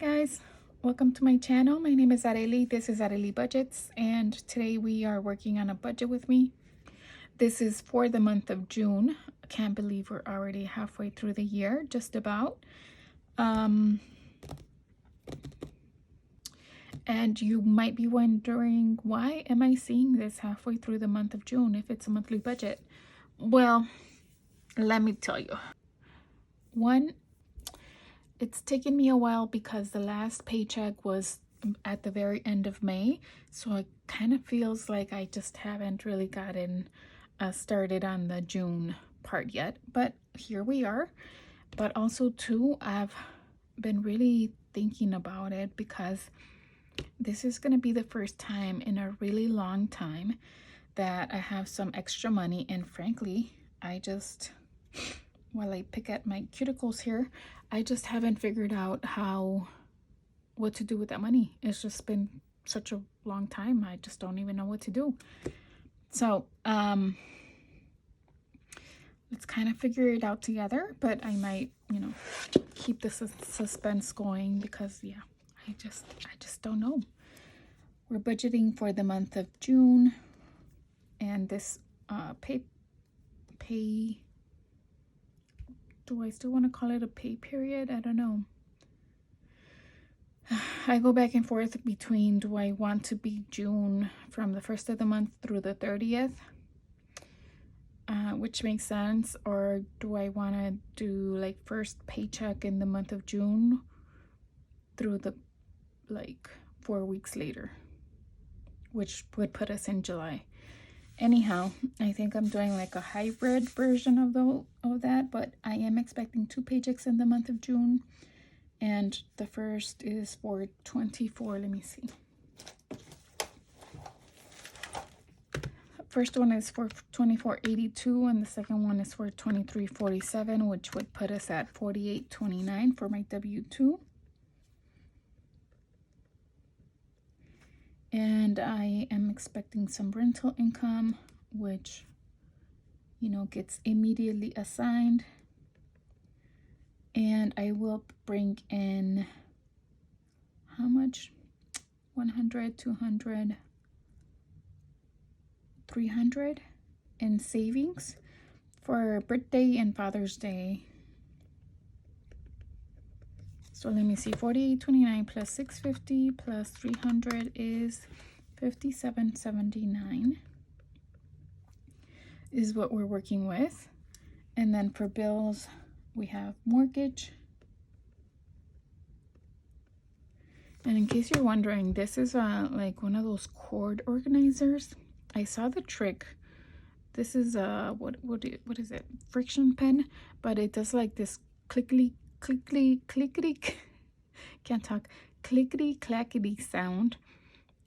guys, welcome to my channel. My name is Arely. This is Arely Budgets, and today we are working on a budget with me. This is for the month of June. I can't believe we're already halfway through the year, just about. And you might be wondering, why am I seeing this halfway through the month of June if it's a monthly budget? Well, let me tell you. One, it's taken me a while because the last paycheck was at the very end of May, so it kind of feels like I just haven't really gotten started on the June part yet, but here we are. But also too, I've been really thinking about it because this is going to be the first time in a really long time that I have some extra money, and frankly, while I pick at my cuticles here, I just haven't figured out what to do with that money. It's just been such a long time. I just don't even know what to do. So, let's kind of figure it out together, but I might, keep the suspense going because, yeah, I just don't know. We're budgeting for the month of June, and this pay do I still want to call it a pay period? I don't know. I go back and forth between, do I want to be June from the 1st of the month through the 30th, which makes sense, or do I want to do like first paycheck in the month of June through the 4 weeks later, which would put us in July. Anyhow, I think I'm doing like a hybrid version of that, but I am expecting 2 paychecks in the month of June, and the first is for 24. Let me see. First one is for 24.82, and the second one is for 23.47, which would put us at 48.29 for my W-2. And I am expecting some rental income, which, gets immediately assigned. And I will bring in, how much? 100, 200, 300 in savings for birthday and Father's Day. So let me see, 48.29 plus 650 plus 300 is 57.79 is what we're working with. And then for bills, we have mortgage. And in case you're wondering, this is like one of those cord organizers. I saw the trick. This is what is it? Friction pen, but it does like this clickety can't talk, clickety clackety sound.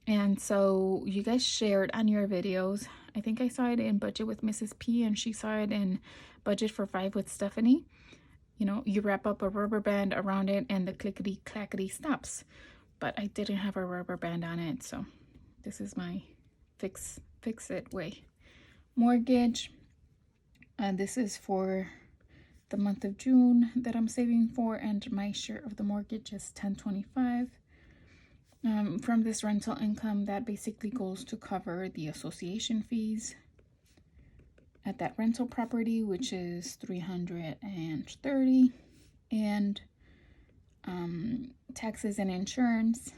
And so you guys shared on your videos. I think I saw it in Budget with Mrs. P, and she saw it in Budget for 5 with Stephanie. You wrap up a rubber band around it and the clickety clackety stops. But I didn't have a rubber band on it, so this is my fix it way. Mortgage, and this is for the month of June that I'm saving for, and my share of the mortgage is $10.25. From this rental income, that basically goes to cover the association fees at that rental property, which is $330, and taxes and insurance,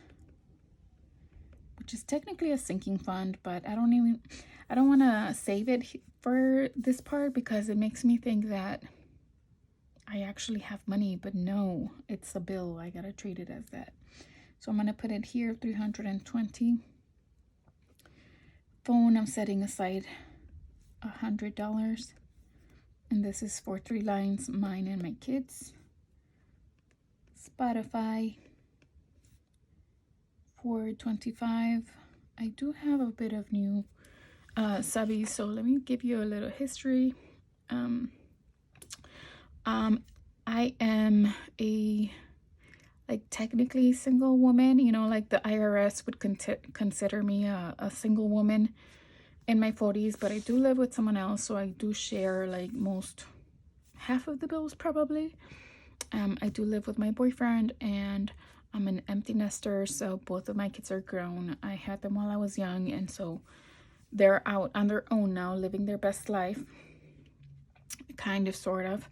which is technically a sinking fund, but I don't want to save it for this part because it makes me think that I actually have money, but no, it's a bill. I gotta treat it as that. So I'm gonna put it here, 320. Phone, I'm setting aside $100, and this is for 3 lines, mine and my kids. Spotify, $425. I do have a bit of new subbies, so let me give you a little history. I am a technically single woman, like the IRS would consider me a single woman in my 40s, but I do live with someone else, so I do share like half of the bills probably. I do live with my boyfriend, and I'm an empty nester, so both of my kids are grown. I had them while I was young, and so they're out on their own now, living their best life. Kind of, sort of.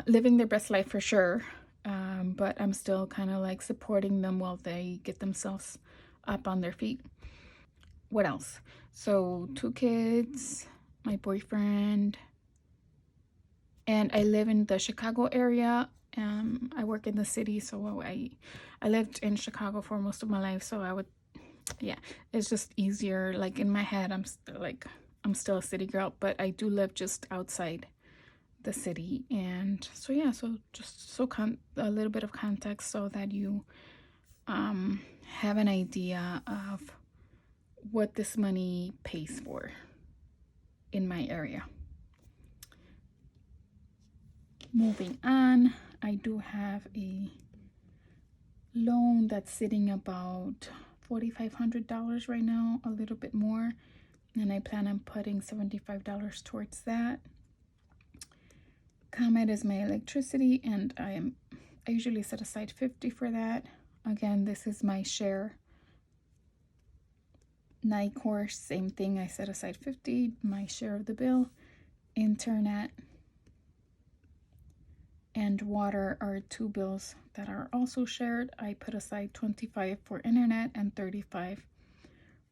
Living their best life for sure. But I'm still kind of like supporting them while they get themselves up on their feet. What else? So 2 kids, my boyfriend, and I live in the Chicago area. I work in the city, so I lived in Chicago for most of my life, so I would, yeah, it's just easier. Like in my head, I'm still a city girl, but I do live just outside the city. And so yeah, so just so a little bit of context so that you have an idea of what this money pays for in my area. Moving on, I do have a loan that's sitting about $4,500 right now, a little bit more, and I plan on putting $75 towards that. ComEd is my electricity, and I usually set aside $50 for that. Again, this is my share. NICOR, same thing, I set aside $50, my share of the bill. Internet and water are 2 bills that are also shared. I put aside $25 for internet and $35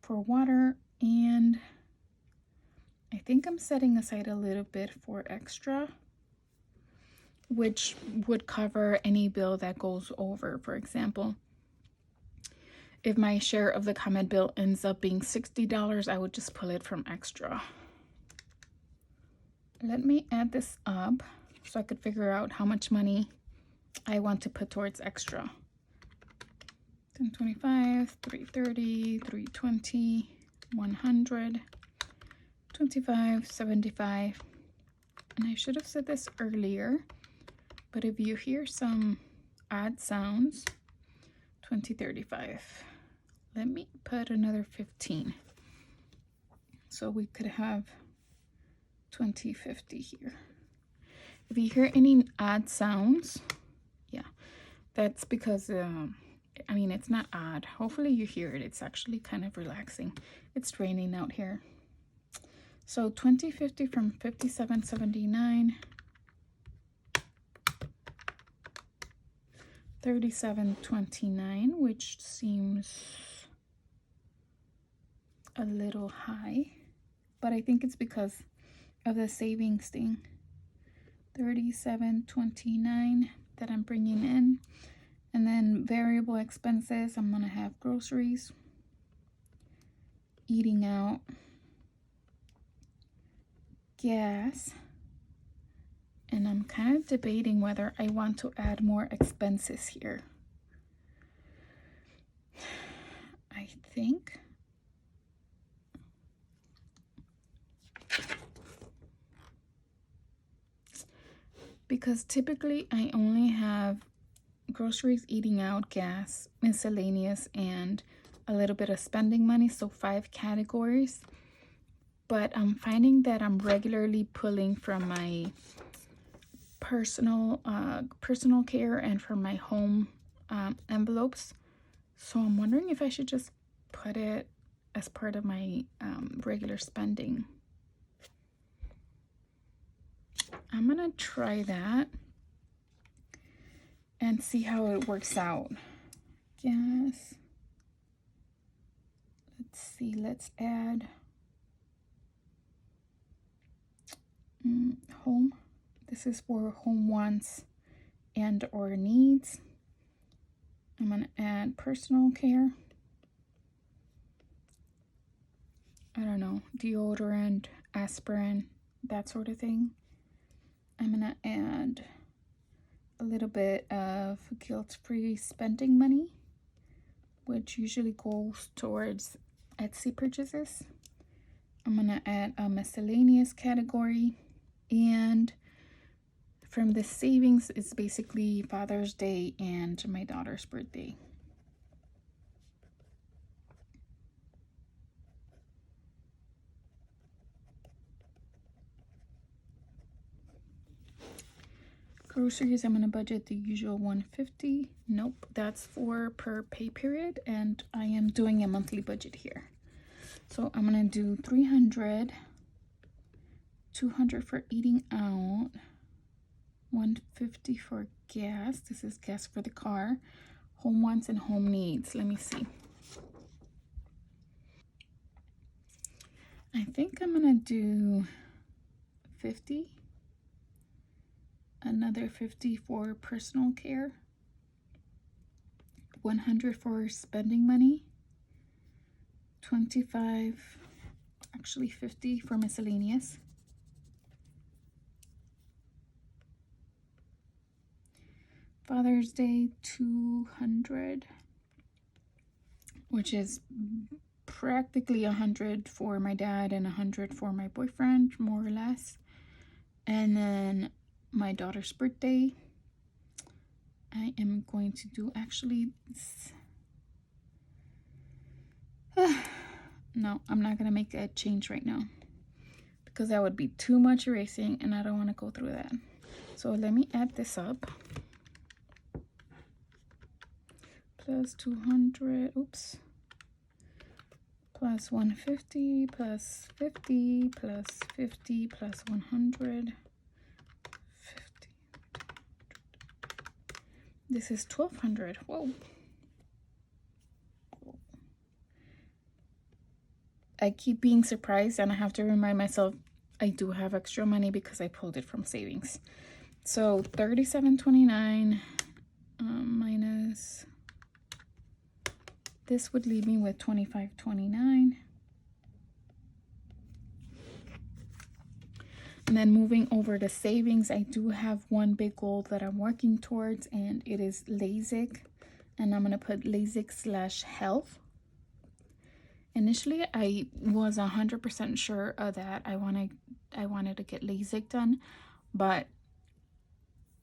for water, and I think I'm setting aside a little bit for extra, which would cover any bill that goes over. For example, if my share of the ComEd bill ends up being $60, I would just pull it from extra. Let me add this up so I could figure out how much money I want to put towards extra. 1025, 330, 320, 100, 25, 75. And I should have said this earlier, but if you hear some odd sounds, 2035. Let me put another 15. So we could have 2050 here. If you hear any odd sounds, yeah, that's because, I mean, it's not odd. Hopefully you hear it. It's actually kind of relaxing. It's raining out here. So 2050 from 5779. 3729, which seems a little high, but I think it's because of the savings thing. 3729 that I'm bringing in, and then variable expenses. I'm gonna have groceries, eating out, gas, and I'm kind of debating whether I want to add more expenses here. I think because typically I only have groceries, eating out, gas, miscellaneous, and a little bit of spending money, so 5 categories. But I'm finding that I'm regularly pulling from my personal care and from my home envelopes. So I'm wondering if I should just put it as part of my regular spending. I'm gonna try that and see how it works out. Gas. Let's see, let's add home. This is for home wants and or needs. I'm gonna add personal care. I don't know, deodorant, aspirin, that sort of thing. I'm gonna add a little bit of guilt-free spending money, which usually goes towards Etsy purchases. I'm gonna add a miscellaneous category, and from the savings it's basically Father's Day and my daughter's birthday. Groceries, I'm going to budget the usual 150. Nope, that's for per pay period, and I am doing a monthly budget here. So I'm going to do 300, 200 for eating out, 150 for gas. This is gas for the car. Home wants and home needs. Let me see. I think I'm going to do 50. Another 50 for personal care. 100 for spending money. 25, actually 50 for miscellaneous. Father's Day, 200, which is practically 100 for my dad and 100 for my boyfriend, more or less. And then my daughter's birthday, I am going to do actually no, I'm not gonna make a change right now because that would be too much erasing and I don't want to go through that. So let me add this up. Plus 200, oops, plus 150, plus 50, plus 50, plus 100, 50. This is 1200. Whoa. I keep being surprised and I have to remind myself I do have extra money because I pulled it from savings. So 37.29 minus, this would leave me with 25.29. And then moving over to savings, I do have one big goal that I'm working towards, and it is LASIK. And I'm going to put LASIK/health. Initially, I was 100% sure of that. I wanted to get LASIK done, but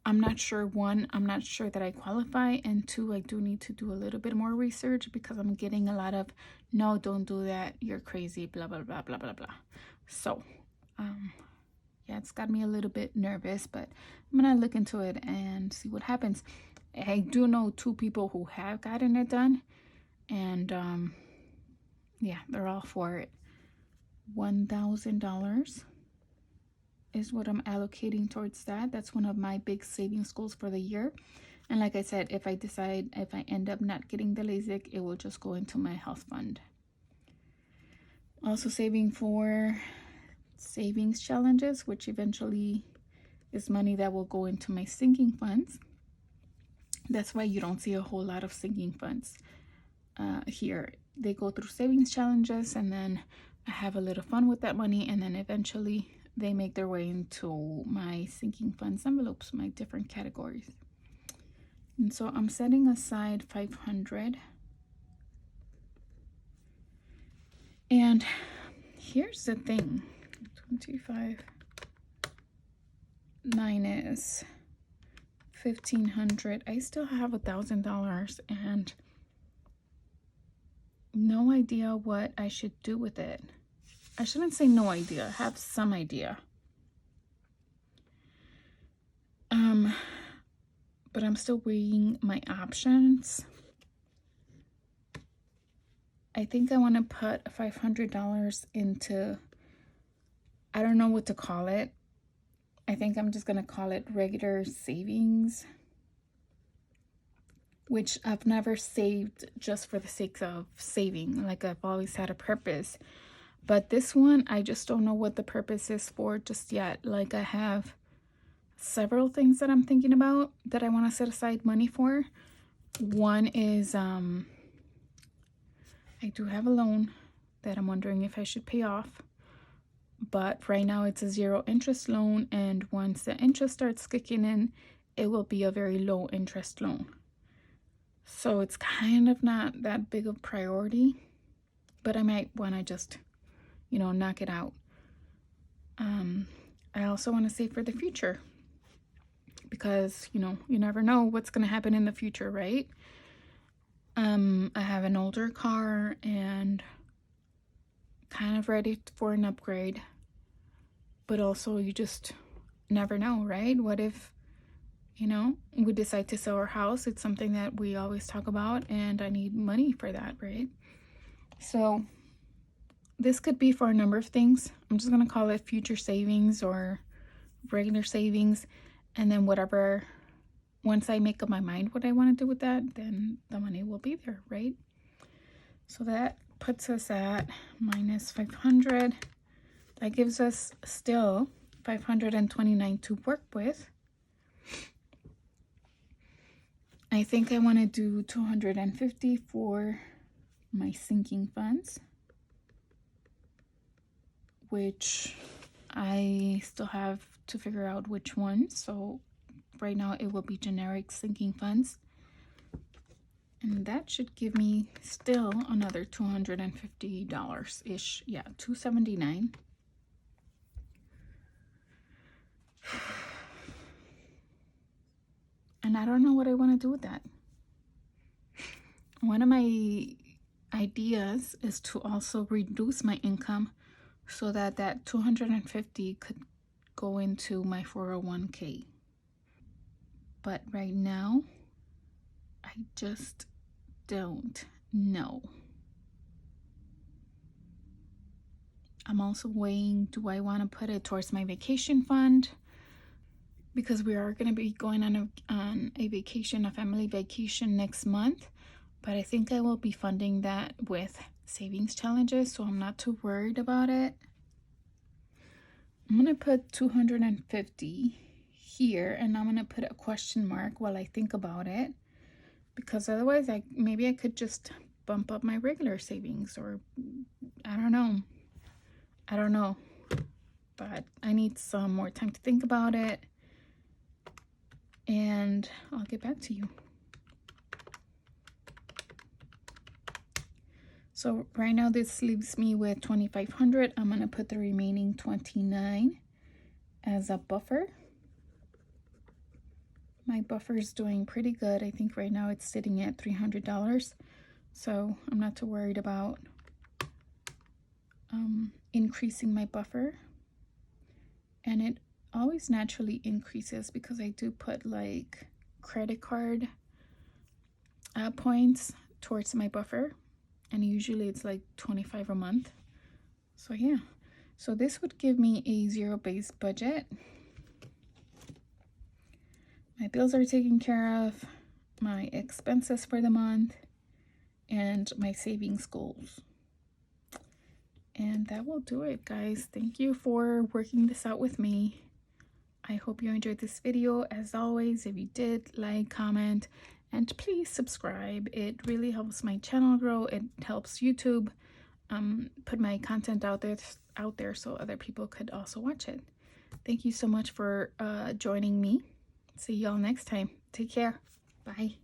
I'm not sure. One, I'm not sure that I qualify, and two, I do need to do a little bit more research because I'm getting a lot of, no, don't do that, you're crazy, blah, blah, blah, blah, blah, blah. So, yeah, it's got me a little bit nervous, but I'm going to look into it and see what happens. I do know 2 people who have gotten it done, and yeah, they're all for it. $1,000 is what I'm allocating towards that. That's one of my big savings goals for the year. And like I said, if I end up not getting the LASIK, it will just go into my health fund. Also saving for savings challenges, which eventually is money that will go into my sinking funds. That's why you don't see a whole lot of sinking funds here. They go through savings challenges, and then I have a little fun with that money, and then eventually they make their way into my sinking funds envelopes, my different categories. And so I'm setting aside 500. And here's the thing. 25 minus 1,500. I still have $1,000 and no idea what I should do with it. I shouldn't say no idea. I have some idea. But I'm still weighing my options. I think I want to put $500 into, I don't know what to call it. I think I'm just going to call it regular savings, which I've never saved just for the sake of saving. Like, I've always had a purpose. But this one, I just don't know what the purpose is for just yet. Like, I have several things that I'm thinking about that I want to set aside money for. One is, I do have a loan that I'm wondering if I should pay off. But right now it's a 0 interest loan, and once the interest starts kicking in, it will be a very low interest loan. So it's kind of not that big of a priority, but I might want to just, knock it out. I also want to save for the future because, you never know what's going to happen in the future, right? I have an older car and kind of ready for an upgrade, but also you just never know, right? What if You know, we decide to sell our house. It's something that we always talk about, and I need money for that, right? So this could be for a number of things. I'm just going to call it future savings or regular savings. And then whatever, once I make up my mind what I want to do with that, then the money will be there, right? So that puts us at minus 500. That gives us still 529 to work with. I think I want to do 250 for my sinking funds, which I still have to figure out which one. So right now it will be generic sinking funds. And that should give me still another $250-ish. Yeah, $279. And I don't know what I want to do with that. One of my ideas is to also reduce my income so that that 250 could go into my 401k. But right now, I just don't know. I'm also weighing, do I want to put it towards my vacation fund? Because we are going to be going on a vacation, a family vacation next month. But I think I will be funding that with savings challenges, so I'm not too worried about it. I'm going to put 250 here, and I'm going to put a question mark while I think about it. Because otherwise, maybe I could just bump up my regular savings, or I don't know. But I need some more time to think about it, and I'll get back to you. So right now this leaves me with 2,500. I'm going to put the remaining 29 as a buffer. My buffer is doing pretty good. I think right now it's sitting at $300. So I'm not too worried about increasing my buffer. And it always naturally increases because I do put like credit card points towards my buffer. And usually it's like 25 a month. So yeah, so this would give me a zero-based budget. My bills are taken care of, my expenses for the month, and my savings goals. And that will do it, guys. Thank you for working this out with me. I hope you enjoyed this video. As always, if you did, like, comment, and please subscribe. It really helps my channel grow. It helps YouTube put my content out there so other people could also watch it. Thank you so much for joining me. See y'all next time. Take care. Bye.